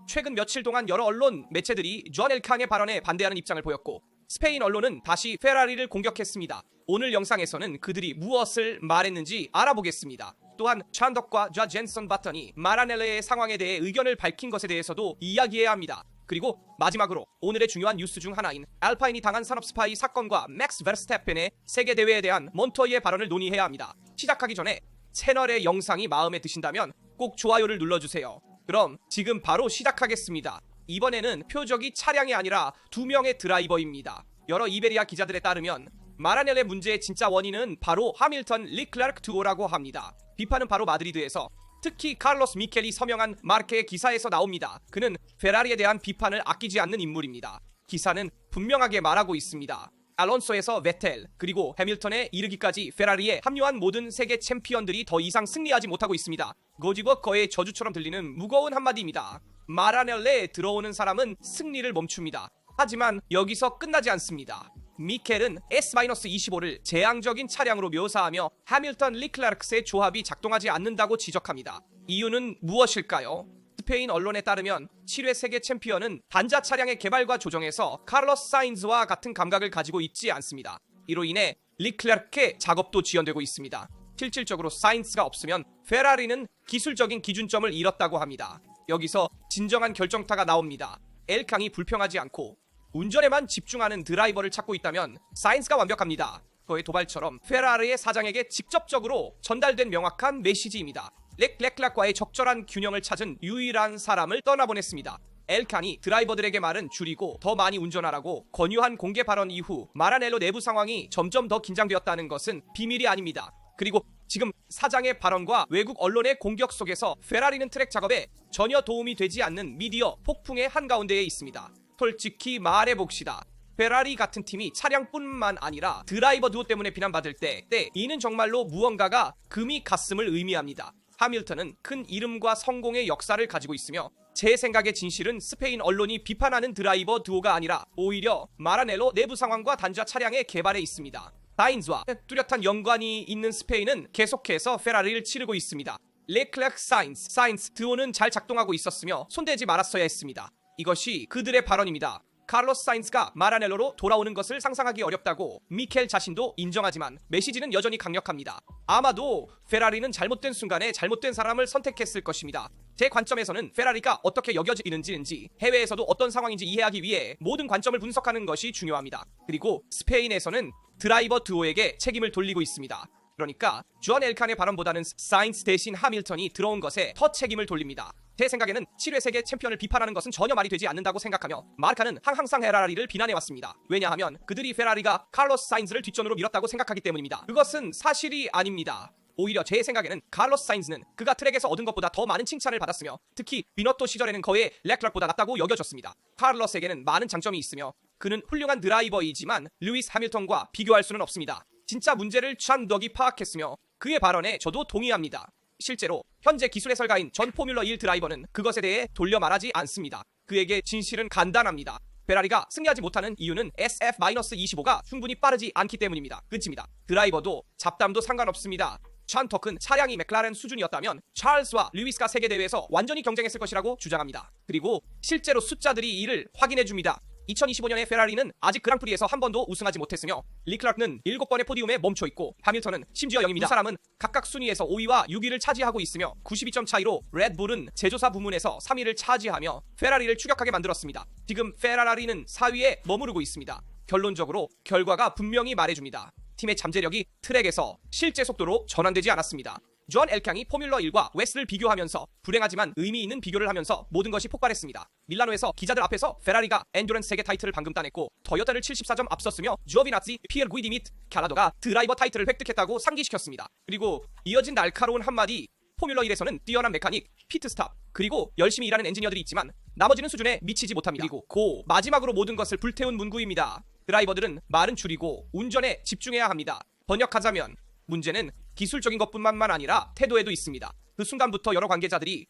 최근 며칠 동안 여러 언론 매체들이 존 엘칸의 발언에 반대하는 입장을 보였고 스페인 언론은 다시 페라리를 공격했습니다. 오늘 영상에서는 그들이 무엇을 말했는지 알아보겠습니다. 또한 찬덕과 좌 젠슨 바턴이 마라넬레의 상황에 대해 의견을 밝힌 것에 대해서도 이야기해야 합니다. 그리고 마지막으로 오늘의 중요한 뉴스 중 하나인 알파인이 당한 산업 스파이 사건과 맥스 베르스타펜의 세계 대회에 대한 몬토이의 발언을 논의해야 합니다. 시작하기 전에 채널의 영상이 마음에 드신다면 꼭 좋아요를 눌러주세요. 그럼 지금 바로 시작하겠습니다. 이번에는 표적이 차량이 아니라 2명의 드라이버입니다. 여러 이베리아 기자들에 따르면 마라넬레 문제의 진짜 원인은 바로 하밀턴 리클라르크 듀오라고 합니다. 비판은 바로 마드리드에서 특히 카를로스 미켈이 서명한 마르케의 기사에서 나옵니다. 그는 페라리에 대한 비판을 아끼지 않는 인물입니다. 기사는 분명하게 말하고 있습니다. 알론소에서 베텔 그리고 해밀턴에 이르기까지 페라리에 합류한 모든 세계 챔피언들이 더 이상 승리하지 못하고 있습니다. 고지워커의 저주처럼 들리는 무거운 한마디입니다. 마라넬레에 들어오는 사람은 승리를 멈춥니다. 하지만 여기서 끝나지 않습니다. 미켈은 S-25를 재앙적인 차량으로 묘사하며 하밀턴 리클라르크스의 조합이 작동하지 않는다고 지적합니다. 이유는 무엇일까요? 스페인 언론에 따르면 7회 세계 챔피언은 단자 차량의 개발과 조정에서 카를로스 사인즈와 같은 감각을 가지고 있지 않습니다. 이로 인해 리클라르크의 작업도 지연되고 있습니다. 실질적으로 사인즈가 없으면 페라리는 기술적인 기준점을 잃었다고 합니다. 여기서 진정한 결정타가 나옵니다. 엘캉이 불평하지 않고 운전에만 집중하는 드라이버를 찾고 있다면 사인즈가 완벽합니다. 그의 도발처럼 페라리의 사장에게 직접적으로 전달된 명확한 메시지입니다. 렉락과의 적절한 균형을 찾은 유일한 사람을 떠나보냈습니다. 엘칸이 드라이버들에게 말은 줄이고 더 많이 운전하라고 권유한 공개 발언 이후 마라넬로 내부 상황이 점점 더 긴장되었다는 것은 비밀이 아닙니다. 그리고 지금 사장의 발언과 외국 언론의 공격 속에서 페라리는 트랙 작업에 전혀 도움이 되지 않는 미디어 폭풍의 한가운데에 있습니다. 솔직히 말해봅시다. 페라리 같은 팀이 차량뿐만 아니라 드라이버 듀오 때문에 비난받을 때 이는 정말로 무언가가 금이 갔음을 의미합니다. 하밀턴은 큰 이름과 성공의 역사를 가지고 있으며 제 생각의 진실은 스페인 언론이 비판하는 드라이버 듀오가 아니라 오히려 마라넬로 내부 상황과 단자 차량의 개발에 있습니다. 사인즈와 뚜렷한 연관이 있는 스페인은 계속해서 페라리를 치르고 있습니다. 레클락 사인즈 듀오는 잘 작동하고 있었으며 손대지 말았어야 했습니다. 이것이 그들의 발언입니다. 카를로스 사인즈가 마라넬로로 돌아오는 것을 상상하기 어렵다고 미켈 자신도 인정하지만 메시지는 여전히 강력합니다. 아마도 페라리는 잘못된 순간에 잘못된 사람을 선택했을 것입니다. 제 관점에서는 페라리가 어떻게 여겨지는지 해외에서도 어떤 상황인지 이해하기 위해 모든 관점을 분석하는 것이 중요합니다. 그리고 스페인에서는 드라이버 듀오에게 책임을 돌리고 있습니다. 그러니까 존 엘칸의 발언보다는 사인즈 대신 하밀턴이 들어온 것에 더 책임을 돌립니다. 제 생각에는 7회 세계 챔피언을 비판하는 것은 전혀 말이 되지 않는다고 생각하며 마르카는 항상 페라리를 비난해왔습니다. 왜냐하면 그들이 페라리가 카를로스 사인즈를 뒷전으로 밀었다고 생각하기 때문입니다. 그것은 사실이 아닙니다. 오히려 제 생각에는 카를로스 사인즈는 그가 트랙에서 얻은 것보다 더 많은 칭찬을 받았으며 특히 비너토 시절에는 거의 렉락보다 낫다고 여겨졌습니다. 카를로스에게는 많은 장점이 있으며 그는 훌륭한 드라이버이지만 루이스 하밀턴과 비교할 수는 없습니다. 진짜 문제를 찬덕이 파악했으며 그의 발언에 저도 동의합니다. 실제로 현재 기술 해설가인 전 포뮬러 1 드라이버는 그것에 대해 돌려 말하지 않습니다. 그에게 진실은 간단합니다. 페라리가 승리하지 못하는 이유는 SF-25가 충분히 빠르지 않기 때문입니다. 끝입니다. 드라이버도 잡담도 상관없습니다. 찬덕은 차량이 맥라렌 수준이었다면 찰스와 루이스가 세계대회에서 완전히 경쟁했을 것이라고 주장합니다. 그리고 실제로 숫자들이 이를 확인해줍니다. 2025년에 페라리는 아직 그랑프리에서 한 번도 우승하지 못했으며 리클라르크는 7번의 포디움에 멈춰있고 하밀턴은 심지어 0입니다. 두 사람은 각각 순위에서 5위와 6위를 차지하고 있으며 92점 차이로 레드불은 제조사 부문에서 3위를 차지하며 페라리를 추격하게 만들었습니다. 지금 페라리는 4위에 머무르고 있습니다. 결론적으로 결과가 분명히 말해줍니다. 팀의 잠재력이 트랙에서 실제 속도로 전환되지 않았습니다. 존 엘캉이 포뮬러 1과 웨스를 비교하면서 불행하지만 의미 있는 비교를 하면서 모든 것이 폭발했습니다. 밀라노에서 기자들 앞에서 페라리가 엔듀런스 세계 타이틀을 방금 따냈고 토요타를 74점 앞섰으며 조비나치, 피에르 구이디 및 캬라도가 드라이버 타이틀을 획득했다고 상기시켰습니다. 그리고 이어진 날카로운 한마디, 포뮬러 1에서는 뛰어난 메카닉, 피트스탑, 그리고 열심히 일하는 엔지니어들이 있지만 나머지는 수준에 미치지 못합니다. 그리고 마지막으로 모든 것을 불태운 문구입니다. 드라이버들은 말은 줄이고 운전에 집중해야 합니다. 번역하자면 문제는 기술적인 것뿐만 아니라 태도에도 있습니다. 그 순간부터 여러 관계자들이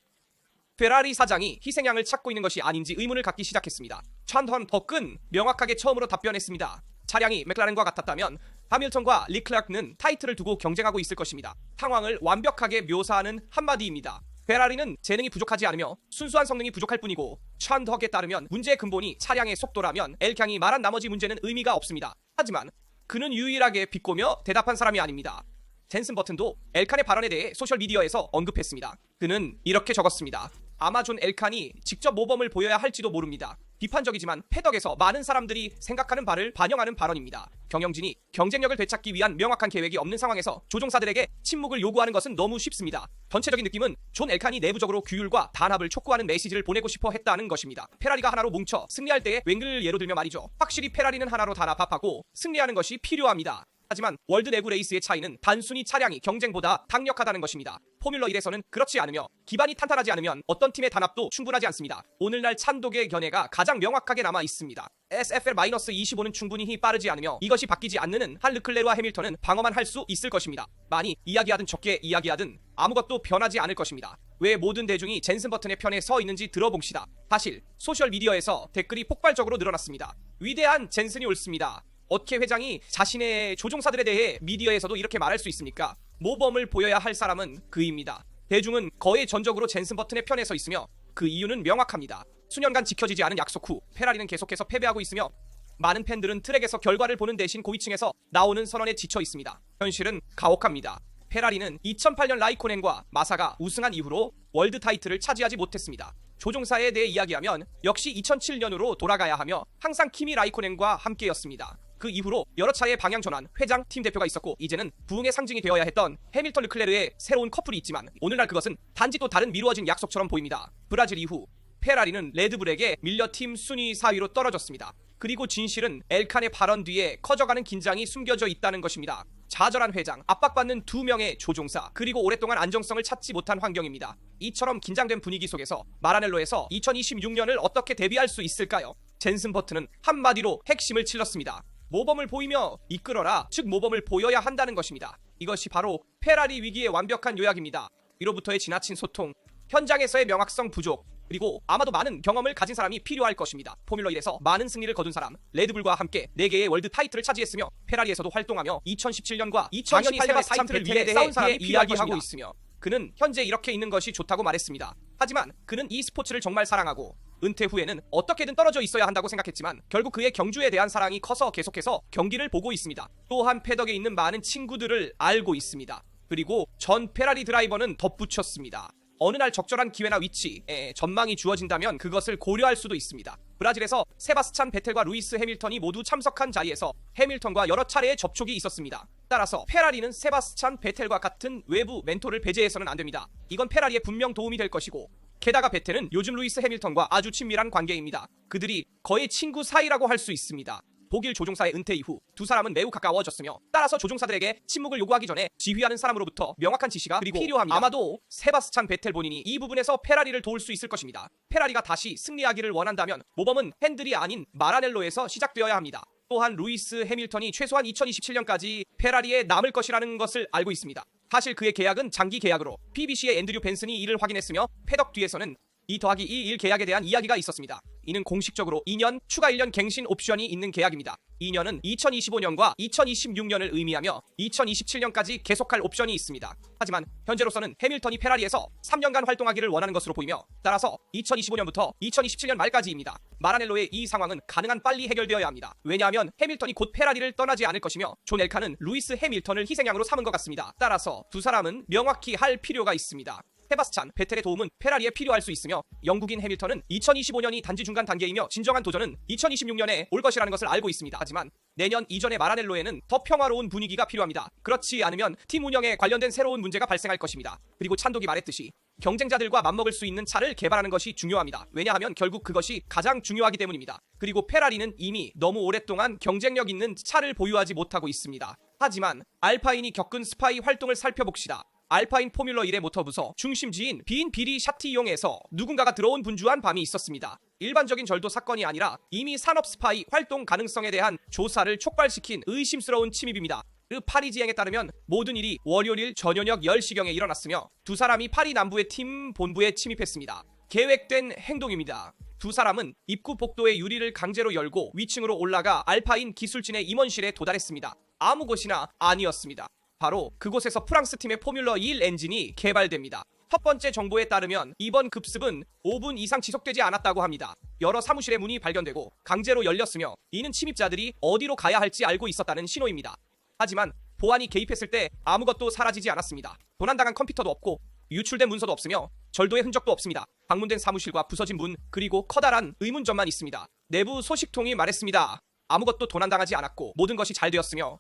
페라리 사장이 희생양을 찾고 있는 것이 아닌지 의문을 갖기 시작했습니다. 찬던 덕은 명확하게 처음으로 답변했습니다. 차량이 맥라렌과 같았다면 하밀턴과 리클라르크는 타이틀을 두고 경쟁하고 있을 것입니다. 상황을 완벽하게 묘사하는 한마디입니다. 페라리는 재능이 부족하지 않으며 순수한 성능이 부족할 뿐이고 찬덕에 따르면 문제의 근본이 차량의 속도라면 엘캉이 말한 나머지 문제는 의미가 없습니다. 하지만 그는 유일하게 비꼬며 대답한 사람이 아닙니다. 젠슨 버튼도 엘칸의 발언에 대해 소셜미디어에서 언급했습니다. 그는 이렇게 적었습니다. 아마 존 엘칸이 직접 모범을 보여야 할지도 모릅니다. 비판적이지만 패덕에서 많은 사람들이 생각하는 바를 반영하는 발언입니다. 경영진이 경쟁력을 되찾기 위한 명확한 계획이 없는 상황에서 조종사들에게 침묵을 요구하는 것은 너무 쉽습니다. 전체적인 느낌은 존 엘칸이 내부적으로 규율과 단합을 촉구하는 메시지를 보내고 싶어 했다는 것입니다. 페라리가 하나로 뭉쳐 승리할 때의 웽글을 예로 들며 말이죠. 확실히 페라리는 하나로 단합하고 승리하는 것이 필요합니다. 하지만 월드 내구 레이스의 차이는 단순히 차량이 경쟁보다 강력하다는 것입니다. 포뮬러 1에서는 그렇지 않으며 기반이 탄탄하지 않으면 어떤 팀의 단합도 충분하지 않습니다. 오늘날 찬독의 견해가 가장 명확하게 남아 있습니다. SFL-25는 충분히 빠르지 않으며 이것이 바뀌지 않는 한 르클레르와 해밀턴은 방어만 할 수 있을 것입니다. 많이 이야기하든 적게 이야기하든 아무것도 변하지 않을 것입니다. 왜 모든 대중이 젠슨 버튼의 편에 서 있는지 들어봅시다. 사실 소셜미디어에서 댓글이 폭발적으로 늘어났습니다. 위대한 젠슨이 옳습니다. 어떻게 회장이 자신의 조종사들에 대해 미디어에서도 이렇게 말할 수 있습니까? 모범을 보여야 할 사람은 그입니다. 대중은 거의 전적으로 젠슨 버튼의 편에 서 있으며 그 이유는 명확합니다. 수년간 지켜지지 않은 약속 후 페라리는 계속해서 패배하고 있으며 많은 팬들은 트랙에서 결과를 보는 대신 고위층에서 나오는 선언에 지쳐 있습니다. 현실은 가혹합니다. 페라리는 2008년 라이코넨과 마사가 우승한 이후로 월드 타이틀을 차지하지 못했습니다. 조종사에 대해 이야기하면 역시 2007년으로 돌아가야 하며 항상 키미 라이코넨과 함께였습니다. 그 이후로 여러 차례의 방향 전환, 회장, 팀 대표가 있었고 이제는 부흥의 상징이 되어야 했던 해밀턴 르클레르의 새로운 커플이 있지만 오늘날 그것은 단지 또 다른 미루어진 약속처럼 보입니다. 브라질 이후 페라리는 레드불에게 밀려 팀 순위 4위로 떨어졌습니다. 그리고 진실은 엘칸의 발언 뒤에 커져가는 긴장이 숨겨져 있다는 것입니다. 좌절한 회장, 압박받는 2명의 조종사, 그리고 오랫동안 안정성을 찾지 못한 환경입니다. 이처럼 긴장된 분위기 속에서 마라넬로에서 2026년을 어떻게 대비할 수 있을까요? 젠슨 버튼은 한마디로 핵심을 찔렀습니다. 모범을 보이며 이끌어라, 즉 모범을 보여야 한다는 것입니다. 이것이 바로 페라리 위기의 완벽한 요약입니다. 위로부터의 지나친 소통, 현장에서의 명확성 부족, 그리고 아마도 많은 경험을 가진 사람이 필요할 것입니다. 포뮬러 1에서 많은 승리를 거둔 사람, 레드불과 함께 4개의 월드 타이틀을 차지했으며 페라리에서도 활동하며 2017년과 2018년의 타이틀을 위해 싸운 사람이 이야기하고 있으며 그는 현재 이렇게 있는 것이 좋다고 말했습니다. 하지만 그는 이 스포츠를 정말 사랑하고 은퇴 후에는 어떻게든 떨어져 있어야 한다고 생각했지만 결국 그의 경주에 대한 사랑이 커서 계속해서 경기를 보고 있습니다. 또한 패덕에 있는 많은 친구들을 알고 있습니다. 그리고 전 페라리 드라이버는 덧붙였습니다. 어느 날 적절한 기회나 위치에 전망이 주어진다면 그것을 고려할 수도 있습니다. 브라질에서 세바스찬 베텔과 루이스 해밀턴이 모두 참석한 자리에서 해밀턴과 여러 차례의 접촉이 있었습니다. 따라서 페라리는 세바스찬 베텔과 같은 외부 멘토를 배제해서는 안 됩니다. 이건 페라리에 분명 도움이 될 것이고 게다가 베텔은 요즘 루이스 해밀턴과 아주 친밀한 관계입니다. 그들이 거의 친구 사이라고 할 수 있습니다. 독일 조종사의 은퇴 이후 두 사람은 매우 가까워졌으며 따라서 조종사들에게 침묵을 요구하기 전에 지휘하는 사람으로부터 명확한 지시가 필요합니다. 아마도 세바스찬 베텔 본인이 이 부분에서 페라리를 도울 수 있을 것입니다. 페라리가 다시 승리하기를 원한다면 모범은 핸들이 아닌 마라넬로에서 시작되어야 합니다. 또한 루이스 해밀턴이 최소한 2027년까지 페라리에 남을 것이라는 것을 알고 있습니다. 사실 그의 계약은 장기 계약으로 BBC의 앤드류 벤슨이 이를 확인했으며 패덕 뒤에서는 2+2 계약에 대한 이야기가 있었습니다. 이는 공식적으로 2년 추가 1년 갱신 옵션이 있는 계약입니다. 2년은 2025년과 2026년을 의미하며 2027년까지 계속할 옵션이 있습니다. 하지만 현재로서는 해밀턴이 페라리에서 3년간 활동하기를 원하는 것으로 보이며 따라서 2025년부터 2027년 말까지입니다. 마라넬로의 이 상황은 가능한 빨리 해결되어야 합니다. 왜냐하면 해밀턴이 곧 페라리를 떠나지 않을 것이며 존 엘칸은 루이스 해밀턴을 희생양으로 삼은 것 같습니다. 따라서 두 사람은 명확히 할 필요가 있습니다. 세바스찬 베텔의 도움은 페라리에 필요할 수 있으며 영국인 해밀턴은 2025년이 단지 중간 단계이며 진정한 도전은 2026년에 올 것이라는 것을 알고 있습니다. 하지만 내년 이전의 마라넬로에는 더 평화로운 분위기가 필요합니다. 그렇지 않으면 팀 운영에 관련된 새로운 문제가 발생할 것입니다. 그리고 찬독이 말했듯이 경쟁자들과 맞먹을 수 있는 차를 개발하는 것이 중요합니다. 왜냐하면 결국 그것이 가장 중요하기 때문입니다. 그리고 페라리는 이미 너무 오랫동안 경쟁력 있는 차를 보유하지 못하고 있습니다. 하지만 알파인이 겪은 스파이 활동을 살펴봅시다. 알파인 포뮬러 1의 모터 부서 중심지인 빈 비리 샤티용에서 누군가가 들어온 분주한 밤이 있었습니다. 일반적인 절도 사건이 아니라 이미 산업 스파이 활동 가능성에 대한 조사를 촉발시킨 의심스러운 침입입니다. 그 파리지행에 따르면 모든 일이 월요일 저녁 10시경에 일어났으며 두 사람이 파리 남부의 팀 본부에 침입했습니다. 계획된 행동입니다. 두 사람은 입구 복도의 유리를 강제로 열고 위층으로 올라가 알파인 기술진의 임원실에 도달했습니다. 아무 곳이나 아니었습니다. 바로 그곳에서 프랑스 팀의 포뮬러 1 엔진이 개발됩니다. 첫 번째 정보에 따르면 이번 급습은 5분 이상 지속되지 않았다고 합니다. 여러 사무실의 문이 발견되고 강제로 열렸으며 이는 침입자들이 어디로 가야 할지 알고 있었다는 신호입니다. 하지만 보안이 개입했을 때 아무것도 사라지지 않았습니다. 도난당한 컴퓨터도 없고 유출된 문서도 없으며 절도의 흔적도 없습니다. 방문된 사무실과 부서진 문 그리고 커다란 의문점만 있습니다. 내부 소식통이 말했습니다. 아무것도 도난당하지 않았고 모든 것이 잘 되었으며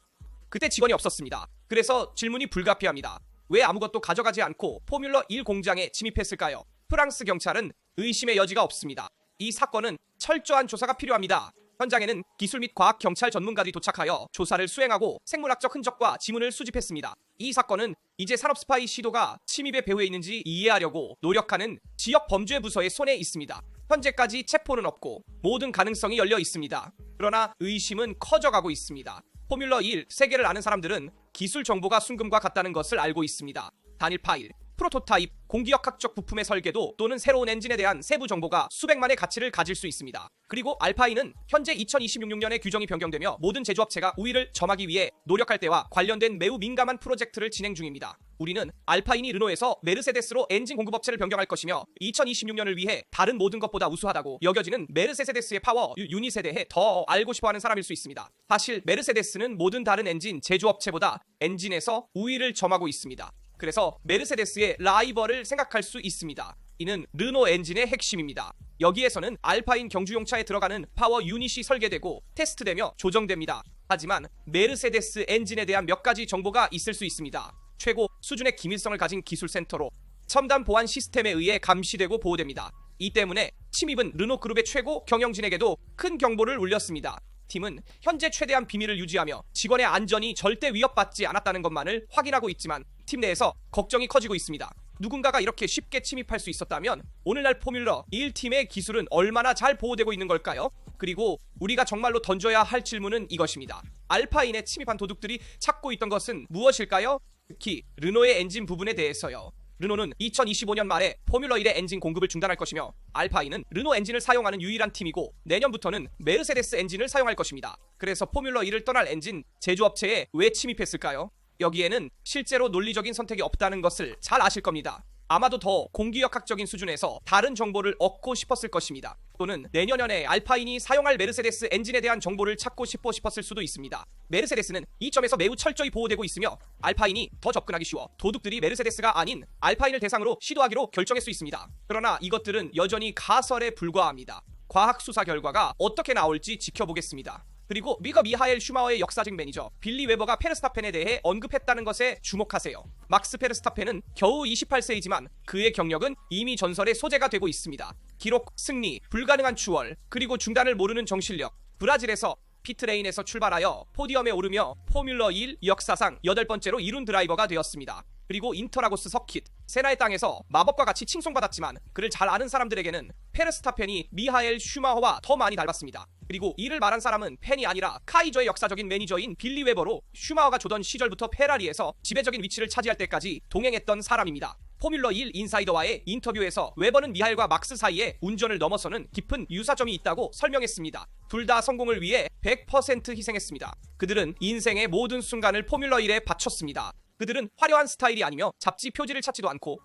그때 직원이 없었습니다. 그래서 질문이 불가피합니다. 왜 아무것도 가져가지 않고 포뮬러 1 공장에 침입했을까요? 프랑스 경찰은 의심의 여지가 없습니다. 이 사건은 철저한 조사가 필요합니다. 현장에는 기술 및 과학 경찰 전문가들이 도착하여 조사를 수행하고 생물학적 흔적과 지문을 수집했습니다. 이 사건은 이제 산업 스파이 시도가 침입의 배후에 있는지 이해하려고 노력하는 지역 범죄 부서의 손에 있습니다. 현재까지 체포는 없고 모든 가능성이 열려 있습니다. 그러나 의심은 커져가고 있습니다. 포뮬러 1 세계를 아는 사람들은 기술 정보가 순금과 같다는 것을 알고 있습니다. 단일 파일, 프로토타입, 공기역학적 부품의 설계도 또는 새로운 엔진에 대한 세부 정보가 수백만의 가치를 가질 수 있습니다. 그리고 알파인은 현재 2026년에 규정이 변경되며 모든 제조업체가 우위를 점하기 위해 노력할 때와 관련된 매우 민감한 프로젝트를 진행 중입니다. 우리는 알파인이 르노에서 메르세데스로 엔진 공급업체를 변경할 것이며 2026년을 위해 다른 모든 것보다 우수하다고 여겨지는 메르세데스의 파워 유닛에 대해 더 알고 싶어하는 사람일 수 있습니다. 사실 메르세데스는 모든 다른 엔진 제조업체보다 엔진에서 우위를 점하고 있습니다. 그래서 메르세데스의 라이벌을 생각할 수 있습니다. 이는 르노 엔진의 핵심입니다. 여기에서는 알파인 경주용차에 들어가는 파워 유닛이 설계되고 테스트되며 조정됩니다. 하지만 메르세데스 엔진에 대한 몇 가지 정보가 있을 수 있습니다. 최고 수준의 기밀성을 가진 기술센터로 첨단 보안 시스템에 의해 감시되고 보호됩니다. 이 때문에 침입은 르노 그룹의 최고 경영진에게도 큰 경보를 울렸습니다. 팀은 현재 최대한 비밀을 유지하며 직원의 안전이 절대 위협받지 않았다는 것만을 확인하고 있지만 팀 내에서 걱정이 커지고 있습니다. 누군가가 이렇게 쉽게 침입할 수 있었다면 오늘날 포뮬러 1팀의 기술은 얼마나 잘 보호되고 있는 걸까요? 그리고 우리가 정말로 던져야 할 질문은 이것입니다. 알파인에 침입한 도둑들이 찾고 있던 것은 무엇일까요? 특히 르노의 엔진 부분에 대해서요. 르노는 2025년 말에 포뮬러 1의 엔진 공급을 중단할 것이며 알파인은 르노 엔진을 사용하는 유일한 팀이고 내년부터는 메르세데스 엔진을 사용할 것입니다. 그래서 포뮬러 1을 떠날 엔진 제조업체에 왜 침입했을까요? 여기에는 실제로 논리적인 선택이 없다는 것을 잘 아실 겁니다. 아마도 더 공기역학적인 수준에서 다른 정보를 얻고 싶었을 것입니다. 또는 내년에 알파인이 사용할 메르세데스 엔진에 대한 정보를 찾고 싶었을 수도 있습니다. 메르세데스는 이 점에서 매우 철저히 보호되고 있으며 알파인이 더 접근하기 쉬워 도둑들이 메르세데스가 아닌 알파인을 대상으로 시도하기로 결정할 수 있습니다. 그러나 이것들은 여전히 가설에 불과합니다. 과학 수사 결과가 어떻게 나올지 지켜보겠습니다. 그리고 미하엘 슈마허의 역사직 매니저 빌리 웨버가 페르스타펜에 대해 언급했다는 것에 주목하세요. 막스 페르스타펜은 겨우 28세이지만 그의 경력은 이미 전설의 소재가 되고 있습니다. 기록, 승리, 불가능한 추월, 그리고 중단을 모르는 정신력. 브라질에서 피트레인에서 출발하여 포디엄에 오르며 포뮬러 1 역사상 8번째로 이룬 드라이버가 되었습니다. 그리고 인터라고스 서킷, 세나의 땅에서 마법과 같이 칭송받았지만 그를 잘 아는 사람들에게는 페르스타펜이 미하엘 슈마허와 더 많이 닮았습니다. 그리고 이를 말한 사람은 펜이 아니라 카이저의 역사적인 매니저인 빌리 웨버로 슈마허가 조던 시절부터 페라리에서 지배적인 위치를 차지할 때까지 동행했던 사람입니다. 포뮬러 1 인사이더와의 인터뷰에서 웨버는 미하엘과 막스 사이에 운전을 넘어서는 깊은 유사점이 있다고 설명했습니다. 둘 다 성공을 위해 100% 희생했습니다. 그들은 인생의 모든 순간을 포뮬러 1에 바쳤습니다. 그들은 화려한 스타일이 아니며 잡지 표지를 찾지도 않고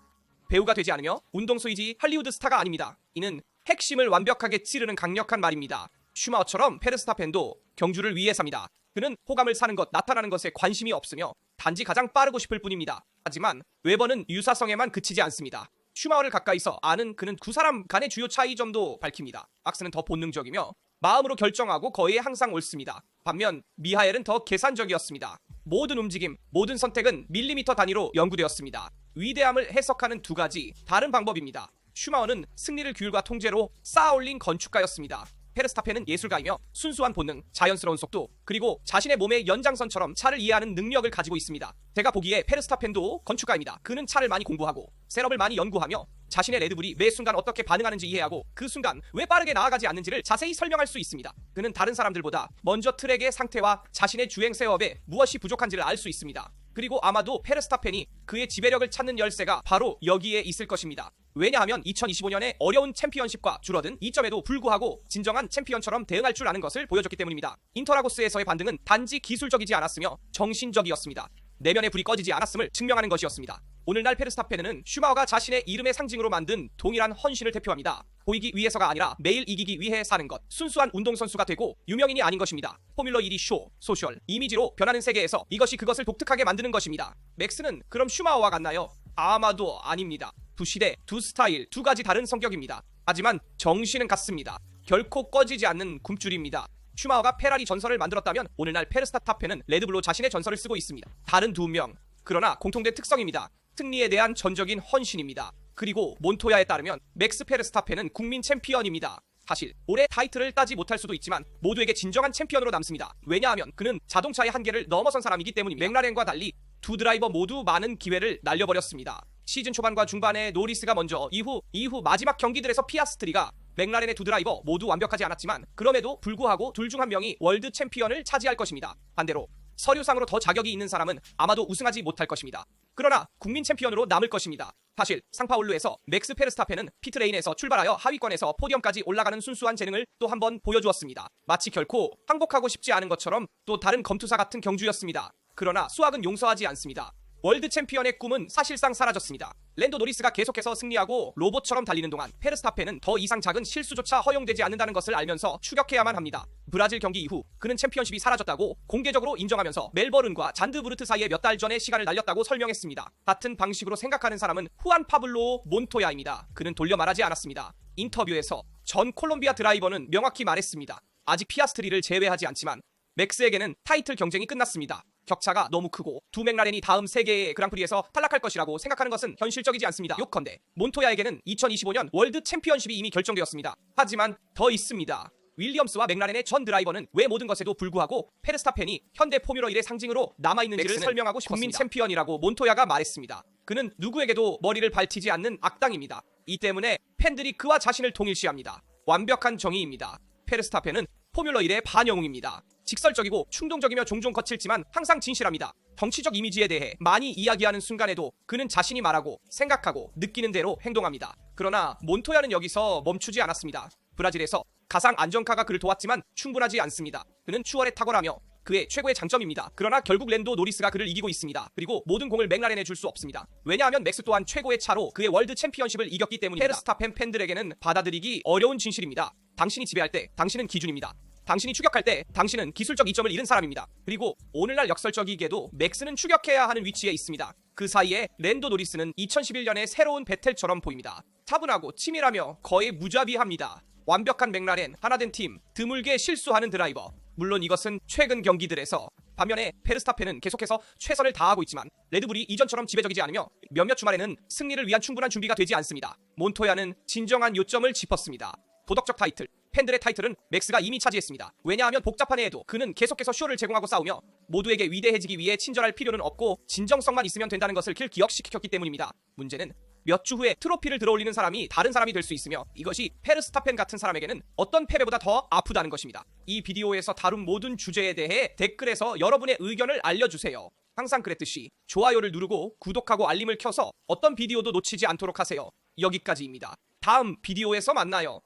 배우가 되지 않으며 운동수이지 할리우드 스타가 아닙니다. 이는 핵심을 완벽하게 찌르는 강력한 말입니다. 슈마허처럼 페르스타펜도 경주를 위해 삽니다. 그는 호감을 사는 것, 나타나는 것에 관심이 없으며 단지 가장 빠르고 싶을 뿐입니다. 하지만 웨버는 유사성에만 그치지 않습니다. 슈마허를 가까이서 아는 그는 두 사람 간의 주요 차이점도 밝힙니다. 막스는 더 본능적이며 마음으로 결정하고 거의에 항상 옳습니다. 반면 미하엘은 더 계산적이었습니다. 모든 움직임, 모든 선택은 밀리미터 단위로 연구되었습니다. 위대함을 해석하는 두 가지 다른 방법입니다. 슈마허는 승리를 규율과 통제로 쌓아올린 건축가였습니다. 페르스타펜은 예술가이며 순수한 본능, 자연스러운 속도, 그리고 자신의 몸의 연장선처럼 차를 이해하는 능력을 가지고 있습니다. 제가 보기에 페르스타펜도 건축가입니다. 그는 차를 많이 공부하고 셋업을 많이 연구하며 자신의 레드불이 매 순간 어떻게 반응하는지 이해하고 그 순간 왜 빠르게 나아가지 않는지를 자세히 설명할 수 있습니다. 그는 다른 사람들보다 먼저 트랙의 상태와 자신의 주행 셋업에 무엇이 부족한지를 알 수 있습니다. 그리고 아마도 페르스타펜이 그의 지배력을 찾는 열쇠가 바로 여기에 있을 것입니다. 왜냐하면 2025년에 어려운 챔피언십과 줄어든 이점에도 불구하고 진정한 챔피언처럼 대응할 줄 아는 것을 보여줬기 때문입니다. 인터라고스에서의 반등은 단지 기술적이지 않았으며 정신적이었습니다. 내면의 불이 꺼지지 않았음을 증명하는 것이었습니다. 오늘날 페르스타펜은 슈마허가 자신의 이름의 상징으로 만든 동일한 헌신을 대표합니다. 보이기 위해서가 아니라 매일 이기기 위해 사는 것. 순수한 운동선수가 되고 유명인이 아닌 것입니다. 포뮬러 1이 쇼, 소셜, 이미지로 변하는 세계에서 이것이 그것을 독특하게 만드는 것입니다. 맥스는 그럼 슈마허와 같나요? 아마도 아닙니다. 두 시대, 두 스타일, 두 가지 다른 성격입니다. 하지만 정신은 같습니다. 결코 꺼지지 않는 굼줄입니다. 슈마허가 페라리 전설을 만들었다면 오늘날 페르스타펜은 레드불로 자신의 전설을 쓰고 있습니다. 다른 두 명, 그러나 공통된 특성입니다. 승리에 대한 전적인 헌신입니다. 그리고 몬토야에 따르면 맥스 페르스타펜은 국민 챔피언입니다. 사실 올해 타이틀을 따지 못할 수도 있지만 모두에게 진정한 챔피언으로 남습니다. 왜냐하면 그는 자동차의 한계를 넘어선 사람이기 때문입니다. 맥라렌과 달리 두 드라이버 모두 많은 기회를 날려버렸습니다. 시즌 초반과 중반에 노리스가 먼저 이후 마지막 경기들에서 피아스트리가 맥라렌의 두 드라이버 모두 완벽하지 않았지만 그럼에도 불구하고 둘 중 한 명이 월드 챔피언을 차지할 것입니다. 반대로 서류상으로 더 자격이 있는 사람은 아마도 우승하지 못할 것입니다. 그러나 국민 챔피언으로 남을 것입니다. 사실 상파울루에서 맥스 페르스타펜은 피트레인에서 출발하여 하위권에서 포디엄까지 올라가는 순수한 재능을 또 한 번 보여주었습니다. 마치 결코 항복하고 싶지 않은 것처럼 또 다른 검투사 같은 경주였습니다. 그러나 수학은 용서하지 않습니다. 월드 챔피언의 꿈은 사실상 사라졌습니다. 랜도 노리스가 계속해서 승리하고 로봇처럼 달리는 동안 페르스타펜은 더 이상 작은 실수조차 허용되지 않는다는 것을 알면서 추격해야만 합니다. 브라질 경기 이후 그는 챔피언십이 사라졌다고 공개적으로 인정하면서 멜버른과 잔드부르트 사이에 몇 달 전에 시간을 날렸다고 설명했습니다. 같은 방식으로 생각하는 사람은 후안 파블로 몬토야입니다. 그는 돌려 말하지 않았습니다. 인터뷰에서 전 콜롬비아 드라이버는 명확히 말했습니다. 아직 피아스트리를 제외하지 않지만 맥스에게는 타이틀 경쟁이 끝났습니다. 격차가 너무 크고 두 맥라렌이 다음 세계의 그랑프리에서 탈락할 것이라고 생각하는 것은 현실적이지 않습니다. 요컨대 몬토야에게는 2025년 월드 챔피언십이 이미 결정되었습니다. 하지만 더 있습니다. 윌리엄스와 맥라렌의 전 드라이버는 왜 모든 것에도 불구하고 페르스타펜이 현대 포뮬러 1의 상징으로 남아있는지를 설명하고 싶었습니다. 국민 챔피언이라고 몬토야가 말했습니다. 그는 누구에게도 머리를 밟히지 않는 악당입니다. 이 때문에 팬들이 그와 자신을 동일시합니다. 완벽한 정의입니다. 페르스타펜은 포뮬러 1의 반영웅입니다. 직설적이고 충동적이며 종종 거칠지만 항상 진실합니다. 정치적 이미지에 대해 많이 이야기하는 순간에도 그는 자신이 말하고 생각하고 느끼는 대로 행동합니다. 그러나 몬토야는 여기서 멈추지 않았습니다. 브라질에서 가상 안정카가 그를 도왔지만 충분하지 않습니다. 그는 추월에 탁월하며 그의 최고의 장점입니다. 그러나 결국 랜도 노리스가 그를 이기고 있습니다. 그리고 모든 공을 맥라렌에 줄 수 없습니다. 왜냐하면 맥스 또한 최고의 차로 그의 월드 챔피언십을 이겼기 때문입니다. 페르스타펜 팬들에게는 받아들이기 어려운 진실입니다. 당신이 지배할 때 당신은 기준입니다. 당신이 추격할 때 당신은 기술적 이점을 잃은 사람입니다. 그리고 오늘날 역설적이게도 맥스는 추격해야 하는 위치에 있습니다. 그 사이에 랜도 노리스는 2011년의 새로운 베텔처럼 보입니다. 차분하고 치밀하며 거의 무자비합니다. 완벽한 맥라렌, 하나된 팀, 드물게 실수하는 드라이버. 물론 이것은 최근 경기들에서 반면에 페르스타펜은 계속해서 최선을 다하고 있지만 레드불이 이전처럼 지배적이지 않으며 몇몇 주말에는 승리를 위한 충분한 준비가 되지 않습니다. 몬토야는 진정한 요점을 짚었습니다. 도덕적 타이틀, 팬들의 타이틀은 맥스가 이미 차지했습니다. 왜냐하면 복잡한 해에도 그는 계속해서 쇼를 제공하고 싸우며 모두에게 위대해지기 위해 친절할 필요는 없고 진정성만 있으면 된다는 것을 길 기억시켰기 때문입니다. 문제는 몇 주 후에 트로피를 들어올리는 사람이 다른 사람이 될 수 있으며 이것이 페르스타펜 같은 사람에게는 어떤 패배보다 더 아프다는 것입니다. 이 비디오에서 다룬 모든 주제에 대해 댓글에서 여러분의 의견을 알려주세요. 항상 그랬듯이 좋아요를 누르고 구독하고 알림을 켜서 어떤 비디오도 놓치지 않도록 하세요. 여기까지입니다. 다음 비디오에서 만나요.